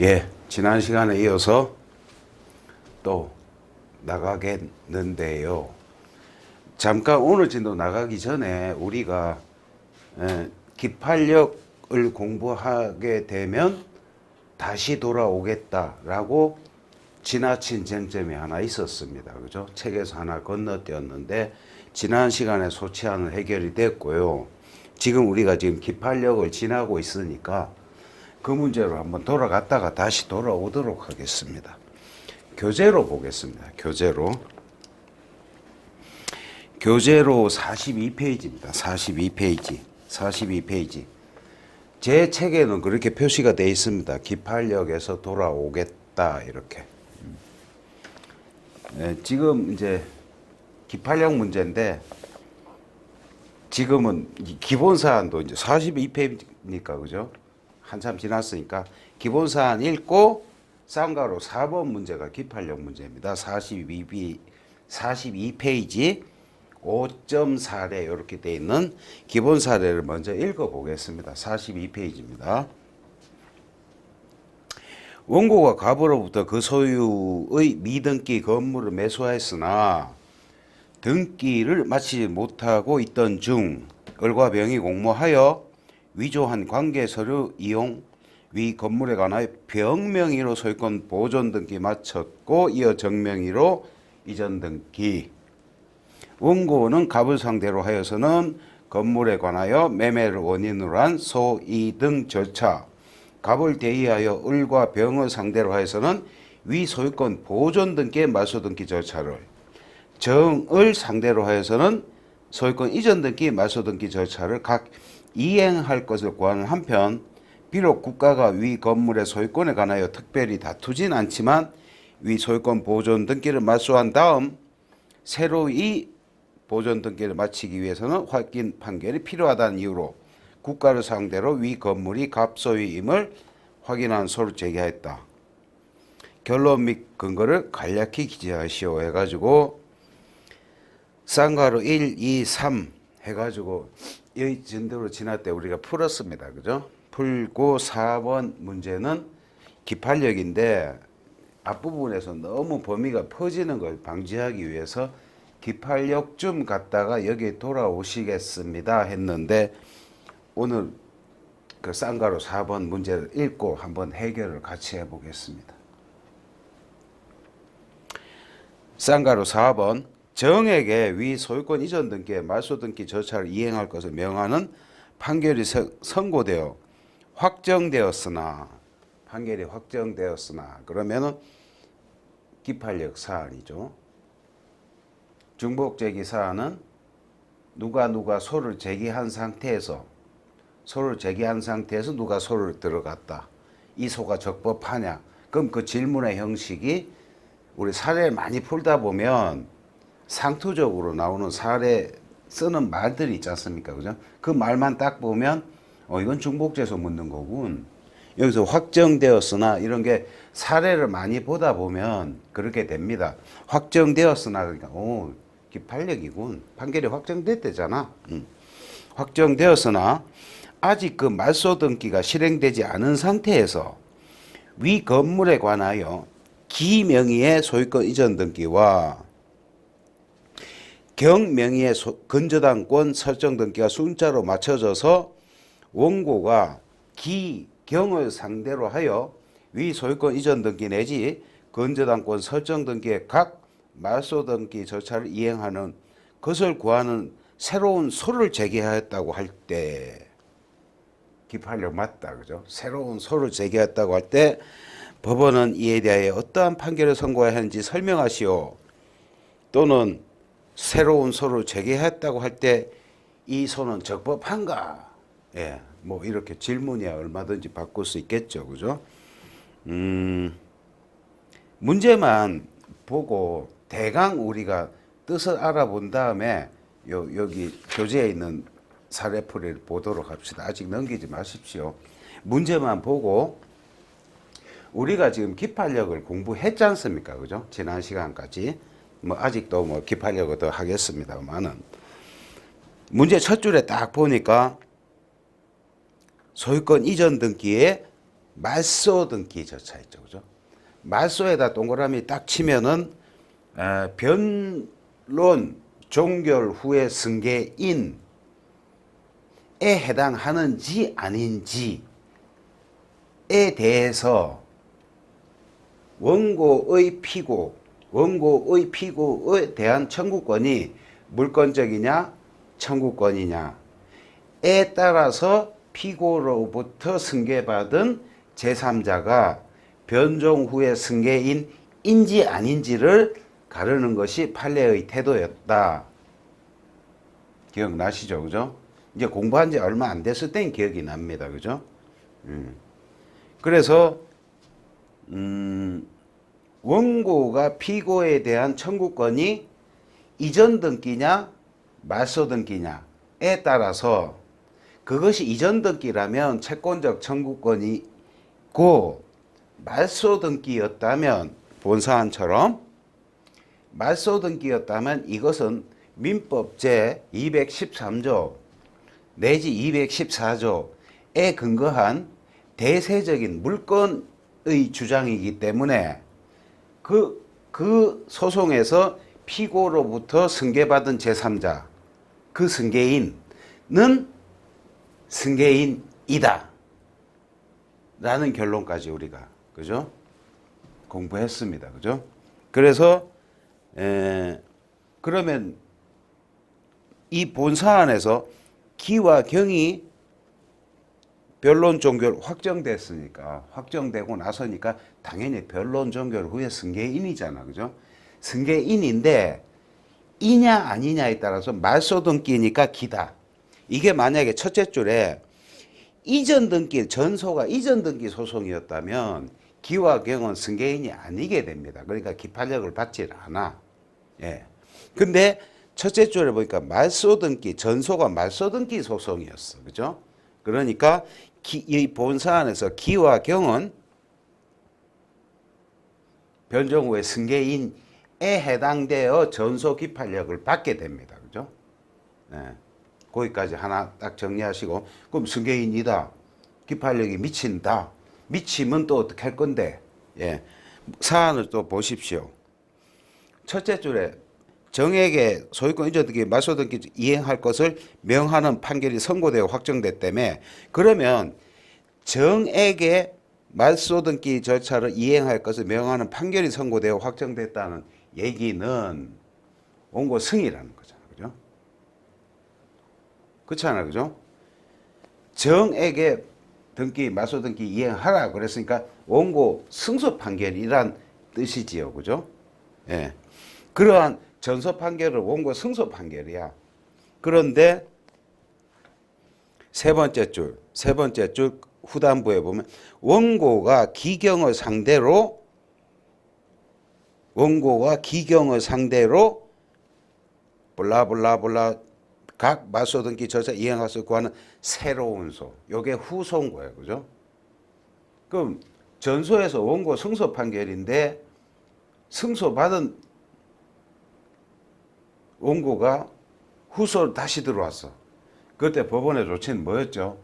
예, 지난 시간에 이어서 또 나가겠는데요. 잠깐 오늘 진도 나가기 전에 우리가 기판력을 공부하게 되면 다시 돌아오겠다라고 지나친 쟁점이 하나 있었습니다. 그죠? 책에서 하나 건너뛰었는데 지난 시간에 소치안은 해결이 됐고요. 지금 우리가 지금 기판력을 지나고 있으니까 그 문제로 한번 돌아갔다가 다시 돌아오도록 하겠습니다. 교재로 보겠습니다. 교재로 42페이지입니다. 42페이지. 제 책에는 그렇게 표시가 되어 있습니다. 기판력에서 돌아오겠다 이렇게. 지금 이제 기판력 문제인데 지금은 기본 사안도 이제 42페이지니까 그죠? 한참 지났으니까 기본 사안 읽고 쌍가로 4번 문제가 기판력 문제입니다. 42페이지 5.4례 이렇게 되어 있는 기본 사례를 먼저 읽어보겠습니다. 42페이지입니다. 원고가 갑으로부터 그 소유의 미등기 건물을 매수하였으나 등기를 마치지 못하고 있던 중 을과 병이 공모하여 위조한 관계서류 이용 위 건물에 관하여 병명의로 소유권 보존 등기 마쳤고 이어 정명의로 이전 등기. 원고는 갑을 상대로 하여서는 건물에 관하여 매매를 원인으로 한 소이 등 절차, 갑을 대의하여 을과 병을 상대로 하여서는 위 소유권 보존 등기의 말소 등기 절차를, 정을 상대로 하여서는 소유권 이전 등기 말소 등기 절차를 각 이행할 것을 구하는 한편 비록 국가가 위 건물의 소유권에 관하여 특별히 다투진 않지만 위 소유권 보존 등기를 말소한 다음 새로 이 보존 등기를 마치기 위해서는 확인 판결이 필요하다는 이유로 국가를 상대로 위 건물이 갑소유임을 확인한 소를 제기하였다. 결론 및 근거를 간략히 기재하시오 해가지고 쌍가로 1, 2, 3 해가지고 이 진도로 지날 때 우리가 풀었습니다. 그죠? 풀고 4번 문제는 기판력인데 앞부분에서 너무 범위가 퍼지는 걸 방지하기 위해서 기판력 좀 갔다가 여기 돌아오시겠습니다 했는데 오늘 그 쌍가로 4번 문제를 읽고 한번 해결을 같이 해보겠습니다. 쌍가로 4번 정에게 위 소유권 이전 등기의 말소 등기 절차를 이행할 것을 명하는 판결이 선고되어 확정되었으나 그러면은 기판력 사안이죠. 중복 제기 사안은 누가 소를 제기한 상태에서 누가 소를 들어갔다. 이 소가 적법하냐? 그럼 그 질문의 형식이 우리 사례를 많이 풀다 보면 상투적으로 나오는 사례 쓰는 말들이 있지 않습니까? 그죠? 그 말만 딱 보면 이건 중복돼서 묻는 거군. 여기서 확정되었으나 이런 게 사례를 많이 보다 보면 그렇게 됩니다. 확정되었으나 그러니까 기판력이군. 판결이 확정됐대잖아. 확정되었으나 아직 그 말소 등기가 실행되지 않은 상태에서 위 건물에 관하여 기명의의 소유권 이전 등기와 경명의의 근저당권 설정 등기가 순자로 맞춰져서 원고가 기경을 상대로 하여 위 소유권 이전 등기 내지 근저당권 설정 등기의 각 말소 등기 절차를 이행하는 것을 구하는 새로운 소를 제기하였다고 할 때 기판력 맞다. 그죠? 새로운 소를 제기했다고 할 때 법원은 이에 대하여 어떠한 판결을 선고해야 하는지 설명하시오. 또는 새로운 소를 제기했다고 할 때 이 소는 적법한가? 예, 뭐 이렇게 질문이야 얼마든지 바꿀 수 있겠죠. 그죠? 문제만 보고 대강 우리가 뜻을 알아본 다음에 여기 교재에 있는 사례풀이를 보도록 합시다. 아직 넘기지 마십시오. 문제만 보고 우리가 지금 기판력을 공부했지 않습니까? 그죠? 지난 시간까지. 뭐 아직도 뭐 기판력을 더 하겠습니다만은 문제 첫 줄에 딱 보니까 소유권 이전 등기에 말소 등기 절차 있죠, 그죠? 말소에다 동그라미 딱 치면은 변론 종결 후에 승계인에 해당하는지 아닌지에 대해서 원고의 피고에 대한 청구권이 물권적이냐 청구권이냐에 따라서 피고로부터 승계받은 제3자가 변종 후에 승계인인지 아닌지를 가르는 것이 판례의 태도였다. 기억나시죠? 그죠? 이제 공부한 지 얼마 안 됐을 땐 기억이 납니다. 그죠? 그래서 원고가 피고에 대한 청구권이 이전 등기냐 말소 등기냐에 따라서 그것이 이전 등기라면 채권적 청구권이 있고 말소 등기였다면 본사안처럼 말소 등기였다면 이것은 민법 제 213조 내지 214조에 근거한 대세적인 물권의 주장이기 때문에 그 소송에서 피고로부터 승계받은 제3자 그 승계인은 승계인이다 라는 결론까지 우리가 그죠? 공부했습니다. 그죠? 그래서 그러면 이 본사안에서 기와 경이 변론 종결 확정되고 나서니까 당연히 변론 종결 후에 승계인이잖아. 그죠? 승계인인데 이냐 아니냐에 따라서 말소 등기니까 기다. 이게 만약에 첫째 줄에 이전 등기 전소가 이전 등기 소송이었다면 기와 경은 승계인이 아니게 됩니다. 그러니까 기판력을 받지 않아. 예. 근데 첫째 줄에 보니까 말소 등기 전소가 말소 등기 소송이었어. 그죠? 그러니까 이 본사안에서 기와 경은 변종 후에 승계인에 해당되어 전소 기판력을 받게 됩니다. 그죠? 예. 거기까지 하나 딱 정리하시고 그럼 승계인이다. 기판력이 미친다. 미치면 또 어떻게 할 건데? 예. 사안을 또 보십시오. 첫째 줄에 정에게 소유권 이전 등기 말소 등기 이행할 것을 명하는 판결이 선고되어 확정됐다며 그러면 정에게 말소 등기 절차를 이행할 것을 명하는 판결이 선고되어 확정됐다는 얘기는 원고 승이라는 거잖아. 그죠? 그렇잖아요. 그죠? 정에게 등기 말소 등기 이행하라 그랬으니까 원고 승소 판결이란 뜻이지요. 그죠? 예. 그러한 전소 판결은 원고 승소 판결이야. 그런데 세 번째 줄 후단부에 보면 원고가 기경을 상대로 블라블라블라 각 말소 등기 절차 이행할 수 구하는 새로운 소. 요게 후소인 거예요. 그죠? 그럼 전소에서 원고 승소 판결인데 승소받은 원고가 후소로 다시 들어왔어. 그때 법원의 조치는 뭐였죠?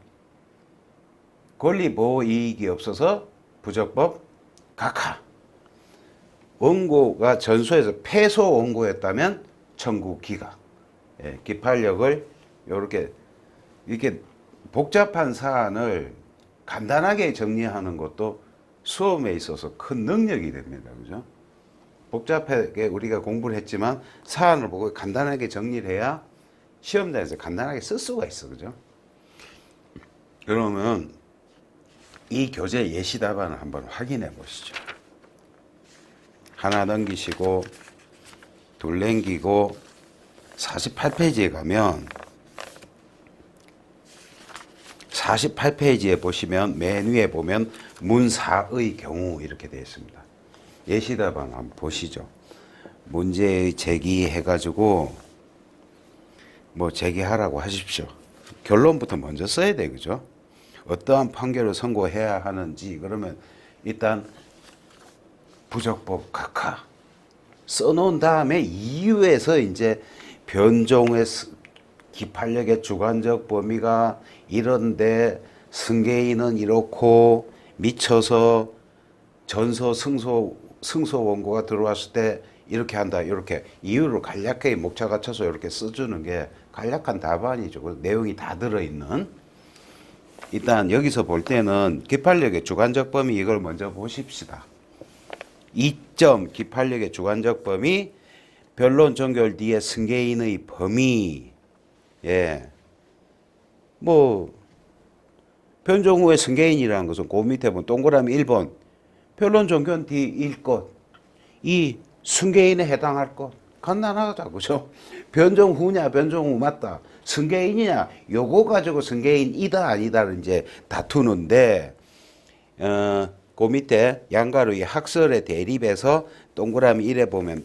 권리보호 이익이 없어서 부적법 각하. 원고가 전소에서 패소 원고였다면 청구 기각. 예, 기판력을 이렇게 복잡한 사안을 간단하게 정리하는 것도 수험에 있어서 큰 능력이 됩니다. 그죠? 복잡하게 우리가 공부를 했지만 사안을 보고 간단하게 정리를 해야 시험장에서 간단하게 쓸 수가 있어. 그죠? 그러면 이 교재 예시 답안을 한번 확인해 보시죠. 하나 넘기시고 둘 넘기고 48페이지에 가면 48페이지에 보시면 맨 위에 보면 문사의 경우 이렇게 되어 있습니다. 예시 답안 한번 보시죠. 문제 제기해가지고 뭐 제기하라고 하십시오. 결론부터 먼저 써야 돼. 그죠? 어떠한 판결을 선고해야 하는지 그러면 일단 부적법 각하 써놓은 다음에 이유에서 이제 변종의 기판력의 주관적 범위가 이런데 승계인은 이렇고 미쳐서 전서 승소 원고가 들어왔을 때 이렇게 한다, 이렇게 이유를 간략하게 목차 갖춰서 이렇게 써주는 게 간략한 답안이죠. 그 내용이 다 들어있는. 일단 여기서 볼 때는 기판력의 주관적 범위 이걸 먼저 보십시다. 2점 기판력의 주관적 범위, 변론 종결 뒤에 승계인의 범위. 예. 뭐 변종 후에 승계인이라는 것은 그 밑에 보면 동그라미 1번 변론 종결 뒤 1것 이 승계인에 해당할 것 간단하다, 그죠? 변종 후냐 변종 후 맞다 승계인이냐 요거 가지고 승계인이다 아니다를 이제 다투는데 그 밑에 양가로의 학설의 대립에서 동그라미 1에 보면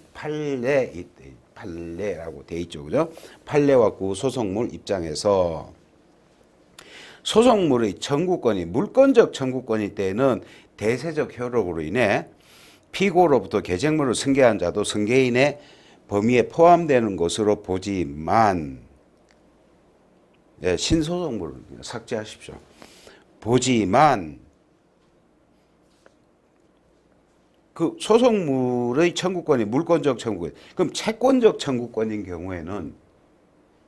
판례라고 돼 있죠, 그죠? 판례와 구소송물 입장에서 소송물의 청구권이 물권적 청구권일 때는 대세적 효력으로 인해 피고로부터 계쟁물을 승계한 자도 승계인의 범위에 포함되는 것으로 보지만, 예, 신소송물을 삭제하십시오. 보지만 그 소송물의 청구권이 물권적 청구권, 그럼 채권적 청구권인 경우에는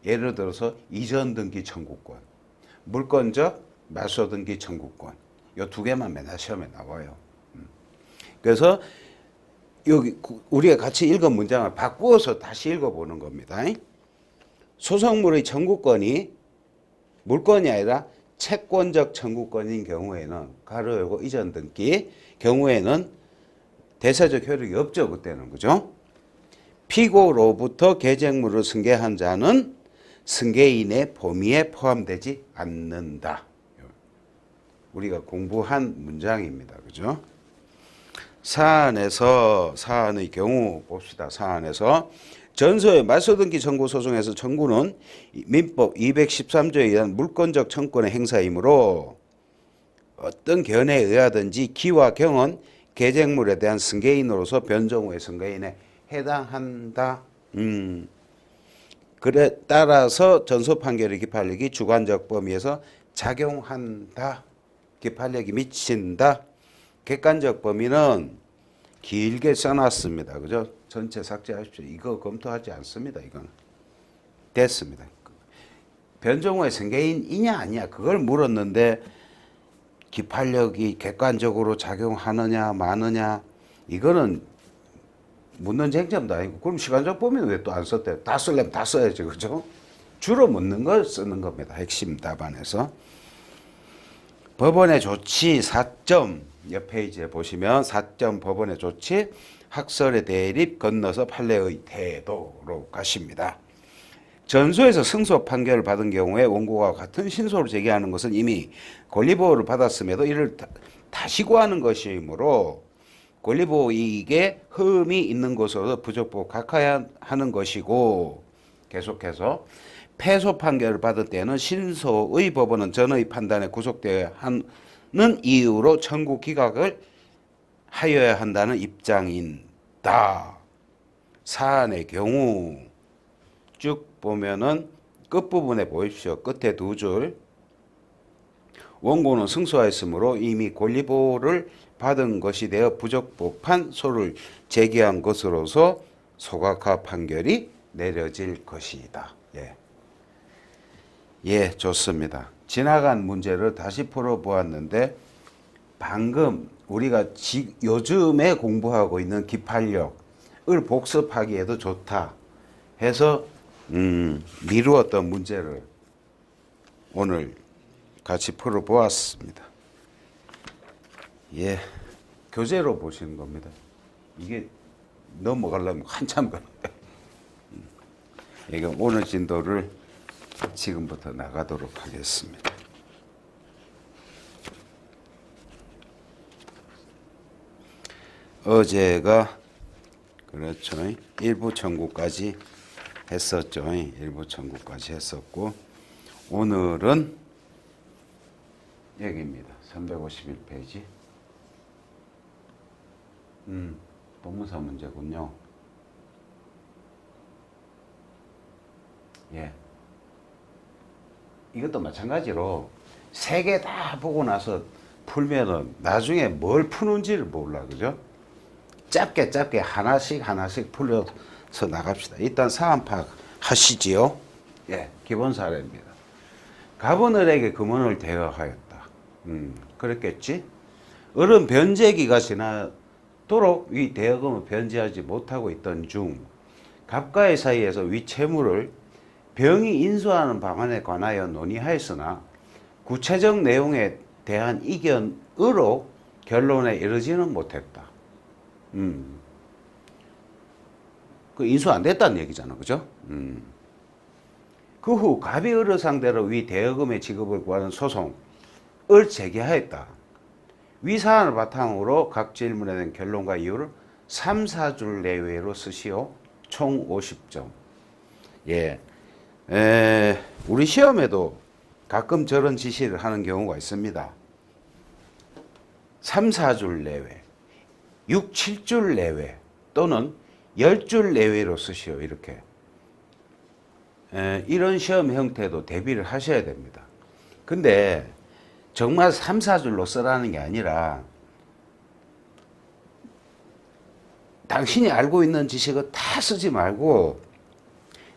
예를 들어서 이전 등기 청구권, 물권적 말소 등기 청구권, 이 두 개만 맨날 시험에 나와요. 그래서 여기 우리가 같이 읽은 문장을 바꾸어서 다시 읽어보는 겁니다. 소송물의 청구권이 물권이 아니라 채권적 청구권인 경우에는 가로 열고 이전 등기 경우에는 대세적 효력이 없죠, 그때는, 그죠? 피고로부터 계쟁물을 승계한 자는 승계인의 범위에 포함되지 않는다. 우리가 공부한 문장입니다, 그죠? 사안의 경우 봅시다. 사안에서 전서의 말소등기 청구 소송에서 청구는 민법 213조에 의한 물권적 청구권의 행사이므로 어떤 견해에 의하든지 기와 경은 계쟁물에 대한 승계인으로서 변종 후의 승계인에 해당한다. 그래 따라서 전소 판결의 기판력이 주관적 범위에서 작용한다. 기판력이 미친다. 객관적 범위는 길게 써놨습니다. 그죠? 전체 삭제하십시오. 이거 검토하지 않습니다. 이건 됐습니다. 변종 후의 승계인이냐 아니냐 그걸 물었는데 기판력이 객관적으로 작용하느냐 마느냐 이거는 묻는 쟁점도 아니고 그럼 시간적 범위는 왜 또 안 썼대요? 다 쓰려면 다 써야죠. 그죠? 주로 묻는 걸 쓰는 겁니다. 핵심 답안에서. 법원의 조치 4점 옆 페이지에 보시면 4점 법원의 조치 학설의 대립 건너서 판례의 태도로 가십니다. 전소에서 승소 판결을 받은 경우에 원고가 같은 신소를 제기하는 것은 이미 권리보호를 받았음에도 이를 다시 구하는 것이므로 권리보호 이익에 흠이 있는 것으로 부적법 각하해야 하는 것이고 계속해서 패소 판결을 받을 때는 신소의 법원은 전의 판단에 구속되어야 하는 이유로 청구 기각을 하여야 한다는 입장인다. 사안의 경우 쭉 보면은 끝부분에 보십시오. 끝에 두 줄. 원고는 승소하였으므로 이미 권리보호를 받은 것이 되어 부적법한 소를 제기한 것으로서 소각화 판결이 내려질 것이다. 예, 좋습니다. 지나간 문제를 다시 풀어보았는데 방금 우리가 요즘에 공부하고 있는 기판력을 복습하기에도 좋다 해서 미루었던 문제를 오늘 같이 풀어보았습니다. 예, 교재로 보시는 겁니다. 이게 넘어가려면 한참 걸려요. 이게 오늘 진도를 지금부터 나가도록 하겠습니다. 어제가 그렇죠. 일부 청구까지 했었죠. 일부 청구까지 했었고 오늘은 여기입니다. 351페이지. 동문서 문제군요. 예. 이것도 마찬가지로 세 개 다 보고 나서 풀면은 나중에 뭘 푸는지를 몰라, 그죠? 짧게 하나씩 풀려서 나갑시다. 일단 사안 파악 하시지요. 예, 기본 사례입니다. 갑은을에게 금은을 대여하였다. 그랬겠지? 을은 변제기가 지나도록 위 대여금을 변제하지 못하고 있던 중 갑과의 사이에서 위 채무를 병이 인수하는 방안에 관하여 논의하였으나 구체적 내용에 대한 이견으로 결론에 이르지는 못했다. 그 인수 안 됐다는 얘기잖아, 그죠? 그 후 갑이 을을 상대로 위 대여금의 지급을 구하는 소송을 제기하였다. 위 사안을 바탕으로 각 질문에 대한 결론과 이유를 3, 4줄 내외로 쓰시오. 총 50점. 예. 우리 시험에도 가끔 저런 지시를 하는 경우가 있습니다. 3, 4줄 내외, 6, 7줄 내외 또는 10줄 내외로 쓰시오. 이렇게. 이런 시험 형태도 대비를 하셔야 됩니다. 근데 정말 3, 4줄로 쓰라는 게 아니라 당신이 알고 있는 지식을 다 쓰지 말고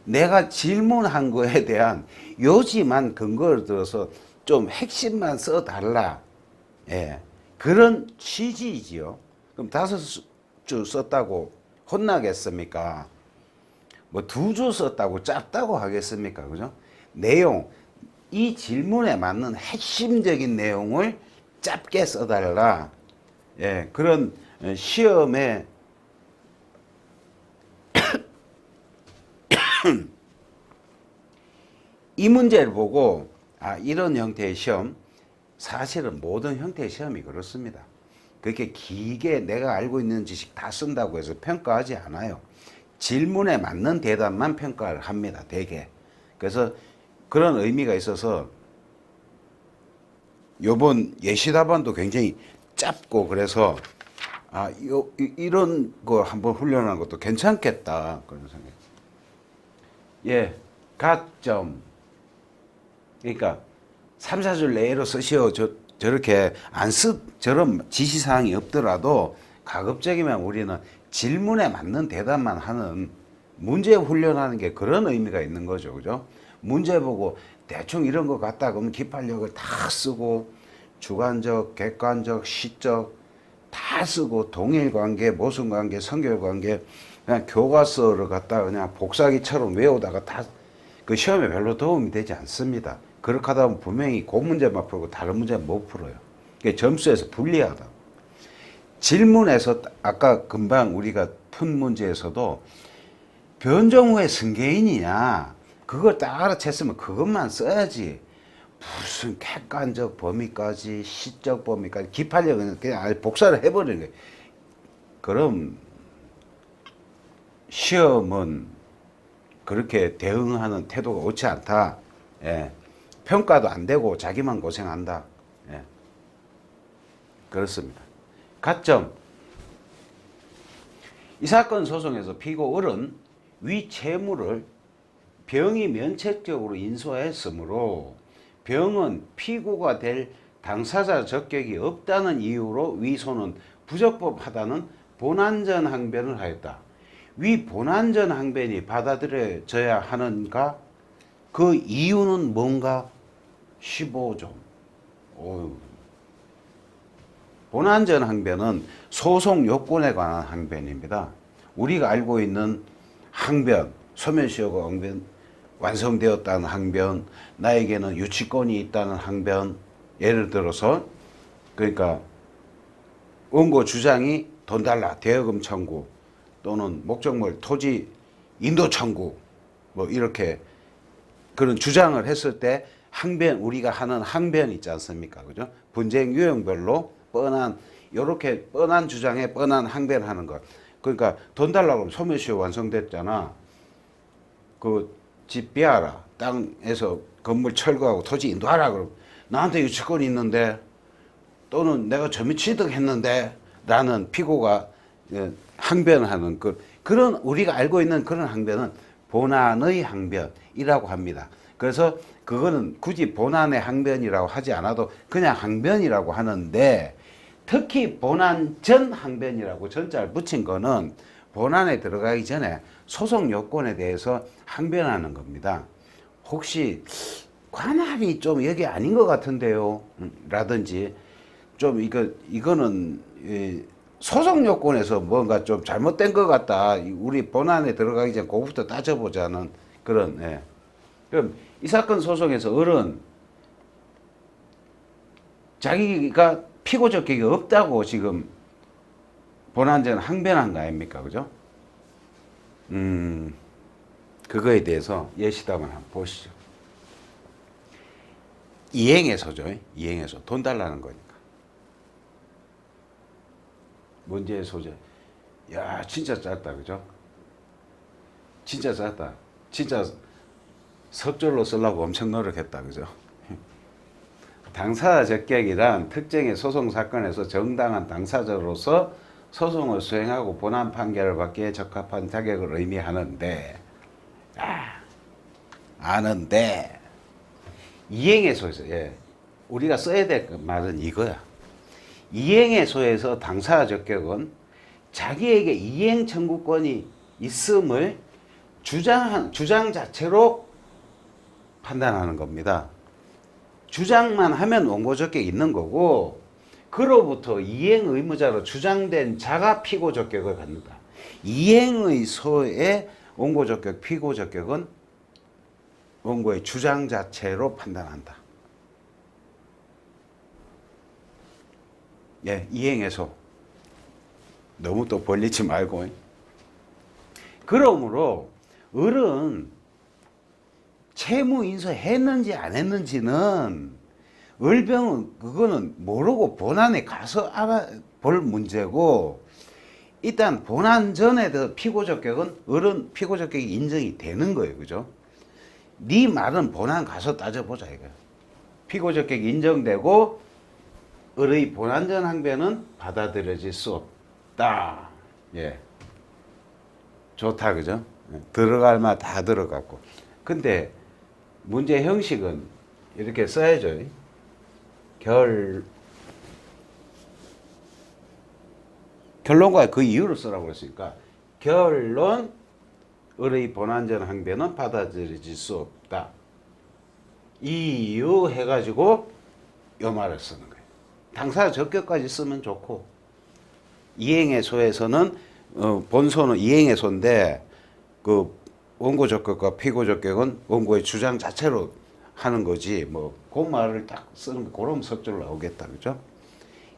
내가 질문한 거에 대한 요지만 근거를 들어서 좀 핵심만 써달라. 예, 그런 취지이지요. 그럼 5줄 썼다고 혼나겠습니까? 뭐 2줄 썼다고 짧다고 하겠습니까? 그죠? 내용, 이 질문에 맞는 핵심적인 내용을 짧게 써달라. 예, 그런 시험에 이 문제를 보고 이런 형태의 시험, 사실은 모든 형태의 시험이 그렇습니다. 그렇게 길게 내가 알고 있는 지식 다 쓴다고 해서 평가하지 않아요. 질문에 맞는 대답만 평가를 합니다. 대개. 그래서 그런 의미가 있어서 요번 예시답안도 굉장히 짧고 그래서 이런 거 한번 훈련하는 것도 괜찮겠다 그런 생각. 예, 가점. 그러니까 3, 4줄 내로 쓰시오. 저렇게 저런 지시사항이 없더라도 가급적이면 우리는 질문에 맞는 대답만 하는 문제 훈련하는 게 그런 의미가 있는 거죠. 그죠? 문제 보고 대충 이런 거 같다 그러면 기판력을 다 쓰고 주관적, 객관적, 시적 다 쓰고 동일관계, 모순관계, 선결관계 그냥 교과서를 갖다 그냥 복사기처럼 외우다가 다 그 시험에 별로 도움이 되지 않습니다. 그렇게 하다 보면 분명히 그 문제만 풀고 다른 문제는 못 풀어요. 그게 점수에서 불리하다. 질문에서 아까 금방 우리가 푼 문제에서도 변정 후에 승계인이냐 그걸 딱 알아챘으면 그것만 써야지 무슨 객관적 범위까지 시적 범위까지 기판력은 그냥 복사를 해버리는 거예요. 그럼 시험은 그렇게 대응하는 태도가 옳지 않다. 예. 평가도 안 되고 자기만 고생한다. 예. 그렇습니다. 가점. 이 사건 소송에서 피고 을은 위 채무를 병이 면책적으로 인수하였으므로 병은 피고가 될 당사자 적격이 없다는 이유로 위소는 부적법하다는 본안전 항변을 하였다. 위 본안전 항변이 받아들여져야 하는가? 그 이유는 뭔가? 15점. 본안전 항변은 소송 요건에 관한 항변입니다. 우리가 알고 있는 항변, 소멸시효가 완성되었다는 항변, 나에게는 유치권이 있다는 항변, 예를 들어서 그러니까 원고 주장이 돈 달라 대여금 청구 또는 목적물 토지 인도 청구 뭐 이렇게 그런 주장을 했을 때 항변 우리가 하는 항변 있지 않습니까? 그죠? 분쟁 유형별로 뻔한 요렇게 뻔한 주장에 뻔한 항변하는 것. 그러니까 돈 달라고 하면 소멸시효 완성됐잖아. 그 집 비하라. 땅에서 건물 철거하고 토지 인도하라. 그러면 나한테 유치권이 있는데 또는 내가 점유 취득했는데 라는 피고가 항변하는 그런 우리가 알고 있는 그런 항변은 본안의 항변이라고 합니다. 그래서 그거는 굳이 본안의 항변이라고 하지 않아도 그냥 항변이라고 하는데, 특히 본안 전 항변이라고 전자를 붙인 거는 본안에 들어가기 전에 소송 요건에 대해서 항변하는 겁니다. 혹시 관합이 좀 여기 아닌 것 같은데요, 라든지 좀 이거는 소송 요건에서 뭔가 좀 잘못된 것 같다, 우리 본안에 들어가기 전에 그거부터 따져보자는 그런. 예. 그럼 이 사건 소송에서 을은 자기가 피고 적격이 없다고 지금 본안전 항변한 거 아닙니까? 그죠? 그거에 대해서 예시담을 한번 보시죠. 이행해소죠. 이행해소. 돈 달라는 거니까. 문제의 소재. 야, 진짜 짧다. 그죠? 진짜 짧다. 진짜 석절로 쓰려고 엄청 노력했다. 그죠? 당사자 적격이란 특정의 소송 사건에서 정당한 당사자로서 소송을 수행하고 본안 판결을 받기에 적합한 자격을 의미하는데, 아는데 이행해소에서, 예, 우리가 써야 될 말은 이거야. 이행해소에서 당사자 적격은 자기에게 이행 청구권이 있음을 주장 자체로 판단하는 겁니다. 주장만 하면 원고 적격이 있는 거고, 그로부터 이행 의무자로 주장된 자가 피고 적격을 갖는다. 이행의소의 원고 적격, 피고 적격은 원고의 주장 자체로 판단한다. 예, 이행해소. 너무 또 벌리지 말고. 그러므로 을은 채무 인수했는지 안 했는지는 을병은 그거는 모르고 본안에 가서 알아볼 문제고, 일단 본안 전에 피고 적격은 을은 피고 적격이 인정이 되는 거예요. 그죠? 네 말은 본안 가서 따져보자 이거야. 피고 적격이 인정되고 을의 본안 전 항변은 받아들여질 수 없다. 예. 좋다. 그죠? 들어갈 말 다 들어갔고. 근데 문제 형식은 이렇게 써야죠. 결론과 그 이유를 쓰라고 그랬으니까, 결론, 을의 본안전 항변은 받아들여질 수 없다. 이 이유 해가지고 요 말을 쓰는 거예요. 당사자 적격까지 쓰면 좋고, 이행해소에서는 본소는 이행해소인데 그 원고 적격과 피고 적격은 원고의 주장 자체로 하는 거지, 뭐 그 말을 딱 쓰는 거, 그럼 석절 나오겠다. 그죠?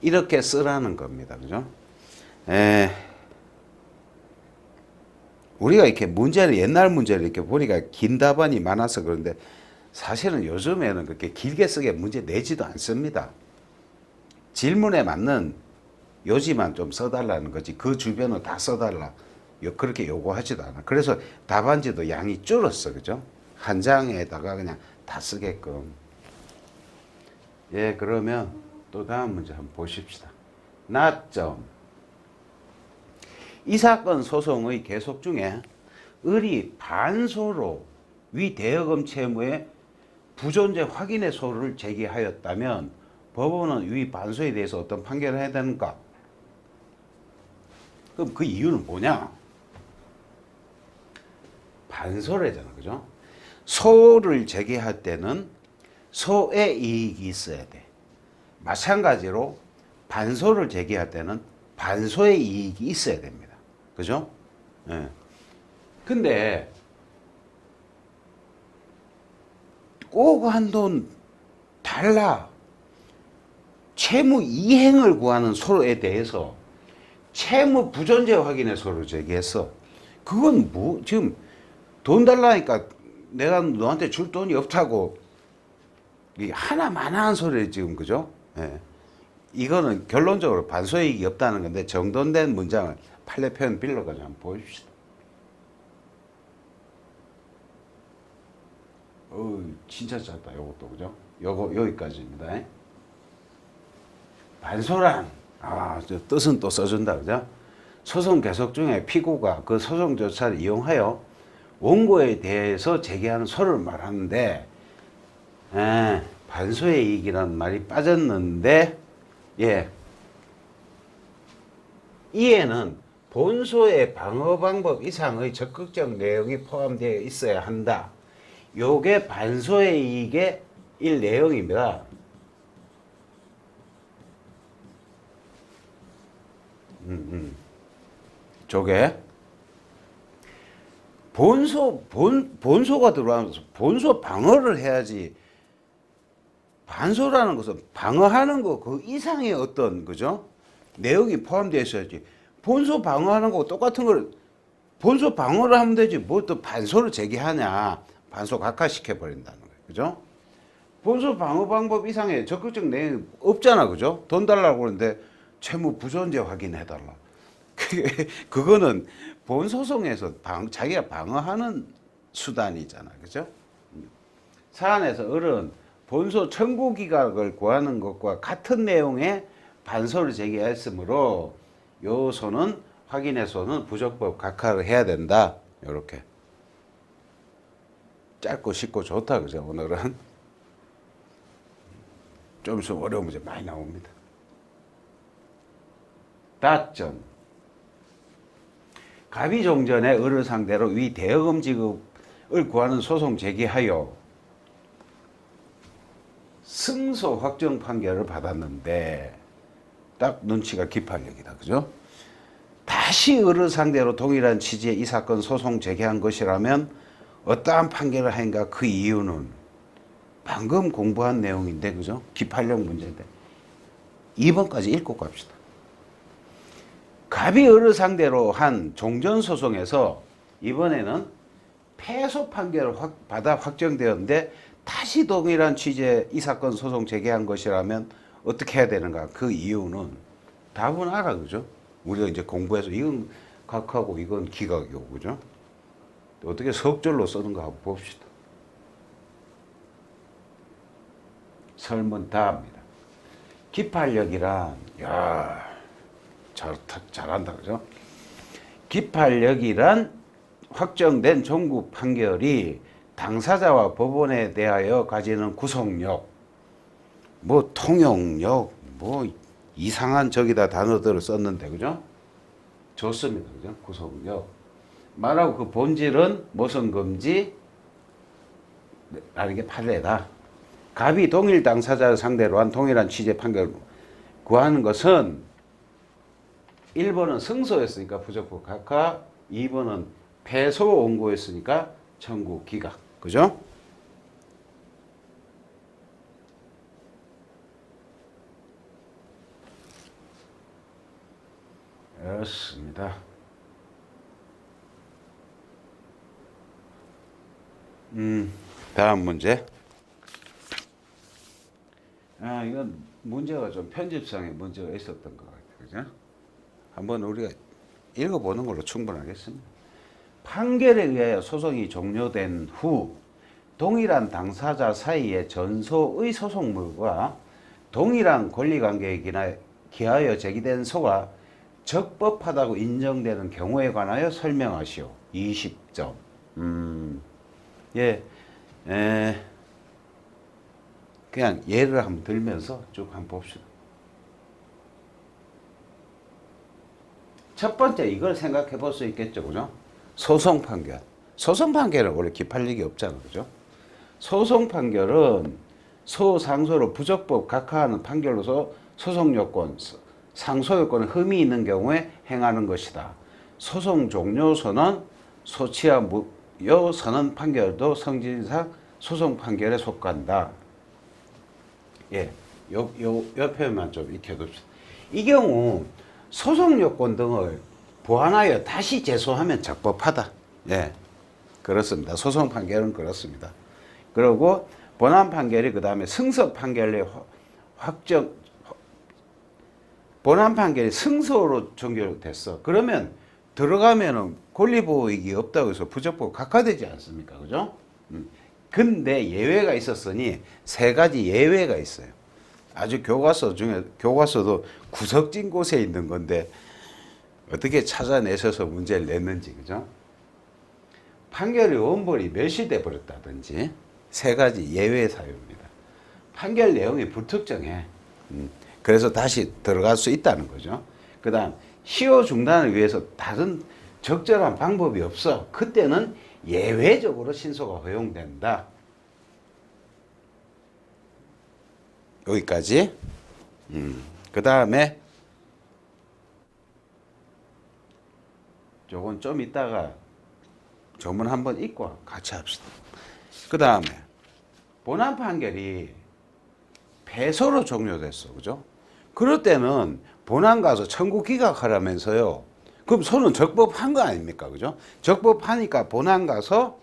이렇게 쓰라는 겁니다. 그죠? 우리가 이렇게 문제를, 옛날 문제를 이렇게 보니까 긴 답안이 많아서 그런데, 사실은 요즘에는 그렇게 길게 쓰게 문제 내지도 않습니다. 질문에 맞는 요지만 좀 써달라는 거지, 그 주변은 다 써달라 그렇게 요구하지도 않아. 그래서 답안지도 양이 줄었어. 그죠? 한 장에다가 그냥 다 쓰게끔. 예, 그러면 또 다음 문제 한번 보십시다. 나점. 이 사건 소송의 계속 중에 을이 반소로 위 대여금 채무의 부존재 확인의 소를 제기하였다면 법원은 위 반소에 대해서 어떤 판결을 해야 되는가? 그럼 그 이유는 뭐냐? 반소래잖아. 그죠? 소를 제기할 때는 소의 이익이 있어야 돼. 마찬가지로 반소를 제기할 때는 반소의 이익이 있어야 됩니다. 그죠? 예. 근데 꼭 한 돈 달라. 채무 이행을 구하는 소에 대해서 채무 부존재 확인의 소를 제기했어. 그건 뭐, 지금 돈 달라니까 내가 너한테 줄 돈이 없다고, 이게 하나만한 소리를 지금, 그죠? 예. 이거는 결론적으로 반소이익이 없다는 건데, 정돈된 문장을 판례 표현 빌려가지고 한번 보십시다. 진짜 짧다. 요것도. 그죠? 요거 여기까지입니다. 반소란, 저 뜻은 또 써준다. 그죠? 소송 계속 중에 피고가 그 소송 절차를 이용하여 원고에 대해서 제기하는 소를 말하는데, 반소의 이익이라는 말이 빠졌는데, 예, 이에는 본소의 방어 방법 이상의 적극적 내용이 포함되어 있어야 한다. 요게 반소의 이익의 일 내용입니다. 저게 본소가 들어가면서 본소 방어를 해야지. 반소라는 것은 방어하는 거 그 이상의 어떤 그죠? 내용이 포함되어 있어야지. 본소 방어하는 거고 똑같은 걸 본소 방어를 하면 되지. 뭐 또 반소를 제기하냐? 반소 각하시켜 버린다는 거예요. 그죠? 본소 방어 방법 이상의 적극적 내용이 없잖아. 그죠? 돈 달라고 그러는데 채무 부존재 확인해 달라. 그거는 본소송에서 자기가 방어하는 수단이잖아. 그죠? 사안에서 을은 본소 청구 기각을 구하는 것과 같은 내용의 반소를 제기했으므로 요 소는 확인의 소는 부적법 각하를 해야 된다. 이렇게 짧고 쉽고 좋다. 그죠? 오늘은 좀 있으면 어려운 문제 많이 나옵니다. 답전. 갑이종전에 을을 상대로 위 대여금 지급을 구하는 소송 제기하여 승소 확정 판결을 받았는데 딱 눈치가 기판력이다. 그죠? 다시 을을 상대로 동일한 취지의 이 사건 소송 제기한 것이라면 어떠한 판결을 하인가 그 이유는 방금 공부한 내용인데 그죠? 기판력 문제인데 2번까지 읽고 갑시다. 갑이 을을 상대로 한 종전소송에서 이번에는 패소 판결을 받아 확정되었는데 다시 동일한 취지의 이 사건 소송 제기한 것이라면 어떻게 해야 되는가? 그 이유는 답은 알아. 그죠? 우리가 이제 공부해서 이건 각하고 이건 기각이고 그죠? 어떻게 석절로 쓰는가 한번 봅시다. 설문 다합니다. 기판력이란 잘한다. 그죠? 기판력이란 확정된 종구 판결이 당사자와 법원에 대하여 가지는 구속력, 뭐 통용력, 뭐 이상한 저기다 단어들을 썼는데 그죠? 좋습니다. 그죠? 구속력. 말하고 그 본질은 모성금지 라는 게 판례다. 갑이 동일 당사자를 상대로 한 동일한 취지의 판결을 구하는 것은 1번은 승소였으니까 부적법 각하, 2번은 패소 원고였으니까 청구 기각. 그죠? 그렇습니다. 다음 문제. 이건 문제가 좀 편집상에 문제가 있었던 것 같아요. 그죠? 한번 우리가 읽어보는 걸로 충분하겠습니다. 판결에 의하여 소송이 종료된 후 동일한 당사자 사이의 전소의 소송물과 동일한 권리관계에 기하여 제기된 소가 적법하다고 인정되는 경우에 관하여 설명하시오. 20점. 그냥 예를 한번 들면서 쭉 한번 봅시다. 첫 번째 이걸 생각해 볼 수 있겠죠. 그죠? 소송 판결. 소송 판결은 원래 기판력이 없잖아. 그죠? 소송 판결은 소상소로 부적법 각하하는 판결로서 소송 요건, 상소 요건에 흠이 있는 경우에 행하는 것이다. 소송 종료서는 소치와 무효 선언 판결도 성질상 소송 판결에 속한다. 요 표현만 좀 익혀둡시다. 이 경우 소송 요건 등을 보완하여 다시 제소하면 적법하다. 그렇습니다. 소송 판결은 그렇습니다. 그리고 본안 판결이 그 다음에 승소 판결의 본안 판결이 승소로 종결됐어. 그러면 들어가면은 권리보호익이 없다고 해서 부적법 각하되지 않습니까? 그죠? 근데 예외가 있었으니 3가지 예외가 있어요. 아주 교과서 중에, 교과서도 구석진 곳에 있는 건데 어떻게 찾아내셔서 문제를 냈는지, 그죠? 판결의 원본이 멸시돼 버렸다든지 3가지 예외 사유입니다. 판결 내용이 불특정해. 그래서 다시 들어갈 수 있다는 거죠. 그 다음 시효 중단을 위해서 다른 적절한 방법이 없어. 그때는 예외적으로 신소가 허용된다. 여기까지. 그 다음에 요건 좀 이따가 조문 한번 읽고 같이 합시다. 그 다음에 본안 판결이 패소로 종료됐어. 그죠? 그럴 때는 본안 가서 청구 기각하라면서요. 그럼 소는 적법한 거 아닙니까? 그죠? 적법하니까 본안 가서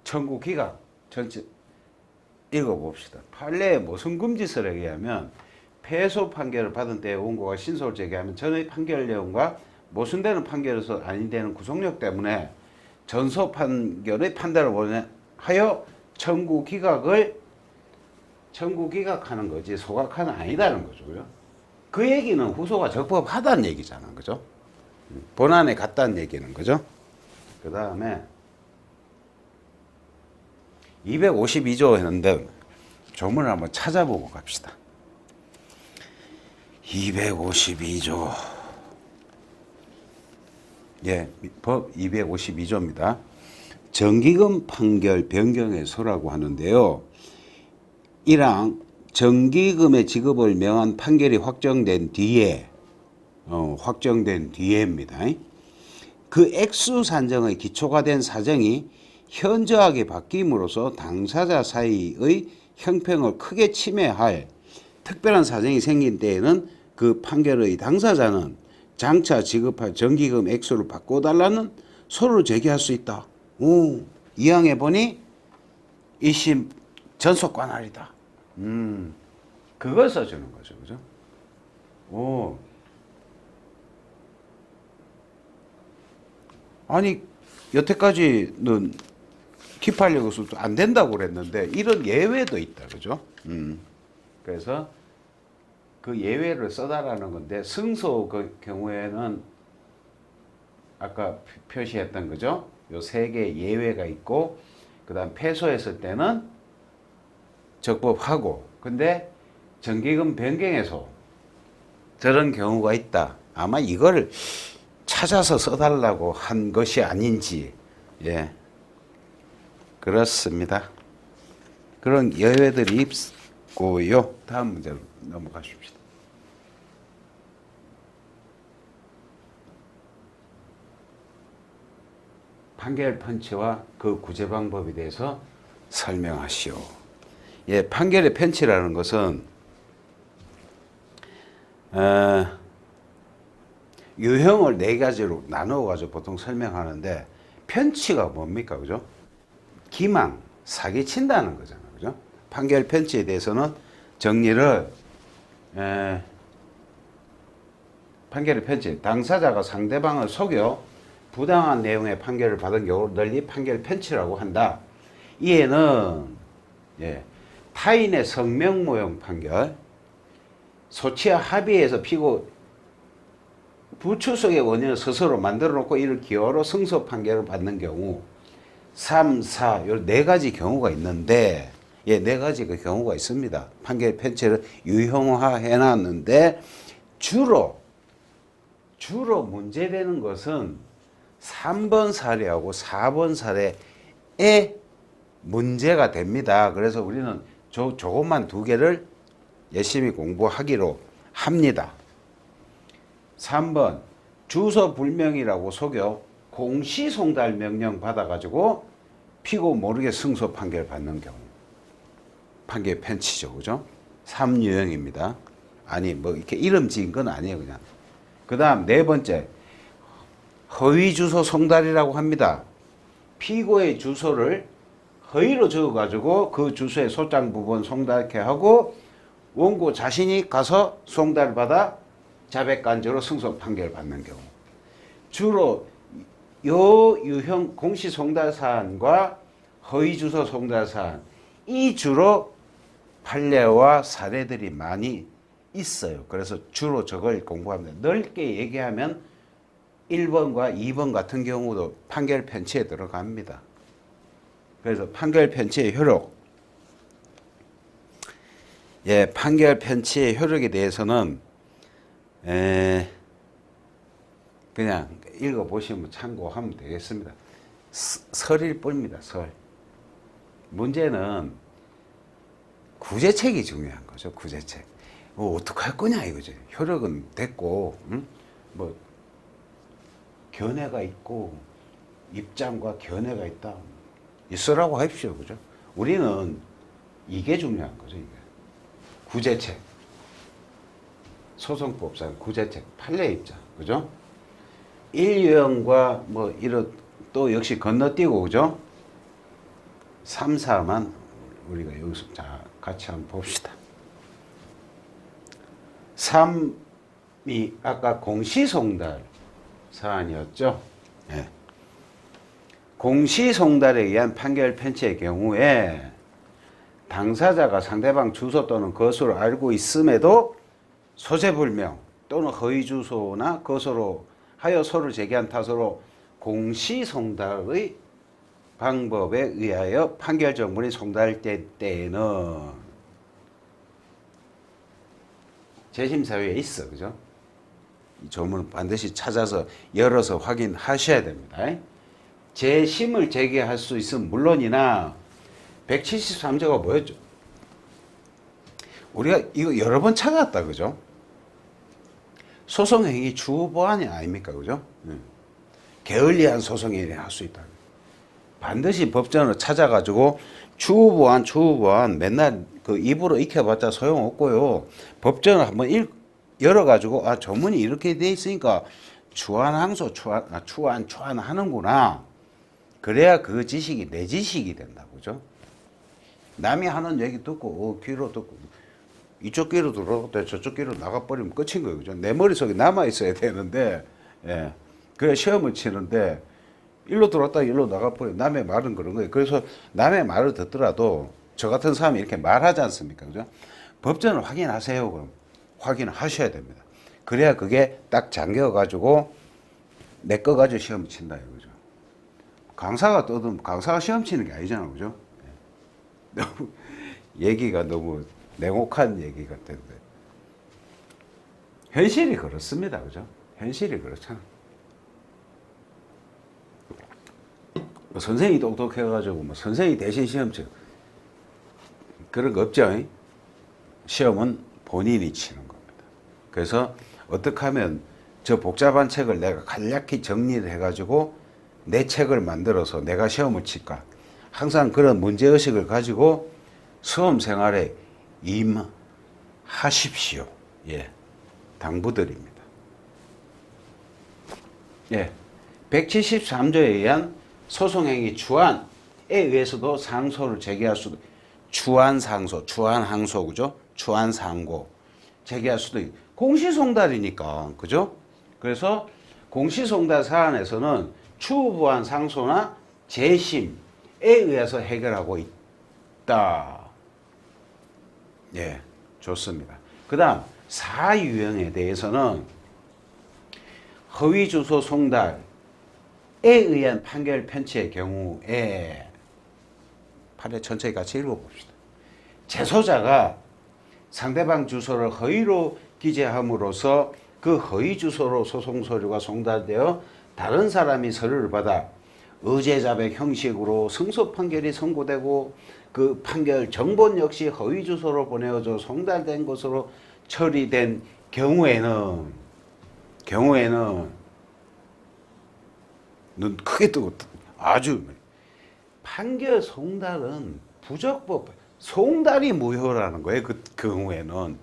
청구 기각 전체 읽어봅시다. 판례의 모순금지설에 의하면 패소 판결을 받은 때에 원고가 신소를 제기하면 전의 판결 내용과 모순되는 판결에서 아닌되는 구속력 때문에 전소 판결의 판단을 원하여 청구 기각하는 거지 소각하는 아니다는 거죠. 그 얘기는 후소가 적법하다는 얘기잖아. 그죠? 본안에 갔다는 얘기는 거죠. 그 다음에 252조 했는데 조문을 한번 찾아보고 갑시다. 252조. 예, 법 252조입니다. 정기금 판결 변경의 소라고 하는데요. 1항 정기금의 지급을 명한 판결이 확정된 뒤에입니다. 그 액수 산정의 기초가 된 사정이 현저하게 바뀜으로써 당사자 사이의 형평을 크게 침해할 특별한 사정이 생긴 때에는 그 판결의 당사자는 장차 지급할 정기금 액수를 바꿔달라는 소를 제기할 수 있다. 이 항에 보니 1심 전속 관할이다. 그걸 써주는 거죠. 그죠? 아니, 여태까지는 기판력으로서 안 된다고 그랬는데, 이런 예외도 있다. 그죠? 그래서 그 예외를 써달라는 건데, 승소 그 경우에는 아까 표시했던 거죠? 요 세 개 예외가 있고, 그 다음 패소했을 때는 적법하고, 근데 정기금 변경에서 저런 경우가 있다. 아마 이걸 찾아서 써달라고 한 것이 아닌지, 예, 그렇습니다. 그런 예외들이 있고요. 다음 문제로 넘어가십시다. 판결 편취와 그 구제 방법에 대해서 설명하시오. 예, 판결의 편취라는 것은 유형을 네 가지로 나누어 가지고 보통 설명하는데, 편취가 뭡니까? 그죠? 기망, 사기친다는 거잖아요. 그죠? 판결 편취에 대해서는 정리를 판결의 편취, 당사자가 상대방을 속여 부당한 내용의 판결을 받은 경우를 널리 판결 편취라고 한다. 이에는 타인의 성명모형 판결, 소치와 합의해서 피고 부추석의 원인을 스스로 만들어 놓고 이를 기호로 승소 판결을 받는 경우 3, 4, 요 네 가지 경우가 있는데, 네 가지 그 경우가 있습니다. 판결 편취를 유형화 해놨는데, 주로 문제되는 것은 3번 사례하고 4번 사례에 문제가 됩니다. 그래서 우리는 조금만 두 개를 열심히 공부하기로 합니다. 3번 주소 불명이라고 속여 공시송달 명령 받아가지고 피고 모르게 승소 판결 받는 경우, 판결 편취죠. 그죠? 3유형입니다. 아니 뭐 이렇게 이름 지은 건 아니에요. 그냥. 그 다음 네 번째, 허위 주소 송달이라고 합니다. 피고의 주소를 허위로 적어가지고 그 주소의 소장 부분 송달케 하고 원고 자신이 가서 송달받아 자백간주로 승소 판결 받는 경우. 주로 요 유형 공시 송달 사안과 허위 주소 송달 사안, 이 주로 판례와 사례들이 많이 있어요. 그래서 주로 저걸 공부합니다. 넓게 얘기하면 1번과 2번 같은 경우도 판결 편취에 들어갑니다. 그래서 판결 편취의 효력, 예, 판결 편취의 효력에 대해서는 그냥 읽어보시면 참고하면 되겠습니다. 설일 뿐입니다. 설. 문제는 구제책이 중요한 거죠. 구제책. 어떡할 거냐 이거지. 효력은 됐고, 뭐 견해가 있고 입장과 견해가 있다. 있으라고 하십시오. 그죠? 우리는 이게 중요한 거죠. 이게. 구제책. 소송법상 구제책. 판례 입장. 그죠? 일유형과 뭐 이런 또 역시 건너뛰고 그죠? 3, 4만 우리가 여기서 자 같이 한번 봅시다. 3이 아까 공시송달 사안이었죠. 네. 공시송달에 의한 판결 편취의 경우에 당사자가 상대방 주소 또는 거소를 알고 있음에도 소재불명 또는 허위 주소나 거소로 하여 소를 제기한 탓으로 공시송달의 방법에 의하여 판결 정문이 송달될 때에는 재심사유에 있어. 그죠? 이 조문은 반드시 찾아서 열어서 확인하셔야 됩니다. 재심을 제기할 수 있으면 물론이나 173조가 뭐였죠? 우리가 이거 여러 번 찾아왔다. 그죠? 소송행위 주보안이 아닙니까? 그죠? 게을리한 소송행위 할 수 있다. 반드시 법정을 찾아가지고 주보안 맨날 그 입으로 익혀봤자 소용없고요. 법정을 한번 열어가지고 아 조문이 이렇게 돼 있으니까 추안항소 추안 하는구나. 그래야 그 지식이 내 지식이 된다. 그죠? 남이 하는 얘기 듣고 귀로 듣고 이쪽 귀로 들어갔다 저쪽 귀로 나가버리면 끝인 거예요. 그죠? 내 머릿속에 남아있어야 되는데, 예. 그래 시험을 치는데, 일로 들어왔다 일로 나가버리면 남의 말은 그런 거예요. 그래서 남의 말을 듣더라도 저 같은 사람이 이렇게 말하지 않습니까? 그죠? 법전을 확인하세요. 그럼. 확인을 하셔야 됩니다. 그래야 그게 딱 잠겨가지고 내 거 가지고 시험을 친다. 이거죠. 강사가 떠들면 강사가 시험 치는 게 아니잖아. 그죠? 예. 너무, 얘기가 너무 냉혹한 얘기 같은데 현실이 그렇습니다. 그죠? 현실이 그렇잖아. 뭐 선생이 똑똑해가지고 뭐 선생이 대신 시험 쳐 그런 거 없죠. 시험은 본인이 치는 겁니다. 그래서 어떻게 하면 저 복잡한 책을 내가 간략히 정리를 해가지고 내 책을 만들어서 내가 시험을 칠까. 항상 그런 문제의식을 가지고 수험 생활에 임하십시오. 예. 당부드립니다. 예. 173조에 의한 소송행위 주안에 의해서도 상소를 제기할 수도 주안상소, 주안항소, 그죠? 주안상고 제기할 수도 있고 공시송달이니까, 그죠? 그래서 공시송달 사안에서는 추후보안 상소나 재심에 의해서 해결하고 있다. 예, 좋습니다. 그 다음 사유형에 대해서는 허위 주소 송달에 의한 판결 편취의 경우에 판례 천천히 같이 읽어봅시다. 제소자가 상대방 주소를 허위로 기재함으로써 그 허위 주소로 소송 서류가 송달되어 다른 사람이 서류를 받아 의제자백 형식으로 승소 판결이 선고되고 그 판결 정본 역시 허위 주소로 보내어져 송달된 것으로 처리된 경우에는 눈 크게 뜨고 아주 판결 송달은 부적법 송달이 무효라는 거예요. 그 경우에는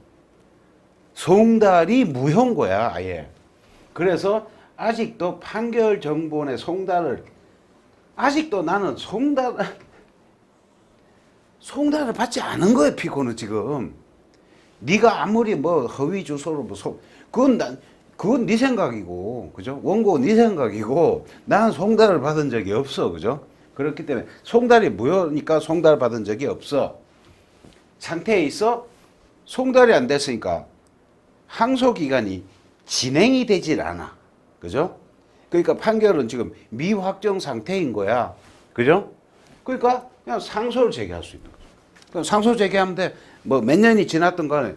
송달이 무효인 거야. 아예. 그래서 아직도 판결 정본의 송달을 아직도 나는 송달을 받지 않은 거예요. 피고는 지금 네가 아무리 뭐 허위 주소로 뭐 그건 네 생각이고, 그죠? 원고 네 생각이고, 나는 송달을 받은 적이 없어, 그죠? 그렇기 때문에 송달이 무효니까 송달 받은 적이 없어. 상태에 있어 송달이 안 됐으니까 항소 기간이 진행이 되질 않아, 그죠? 그러니까 판결은 지금 미확정 상태인 거야, 그죠? 그러니까 그냥 상소를 제기할 수 있는 거죠. 그럼 상소 제기하면 돼. 뭐 몇 년이 지났던 간에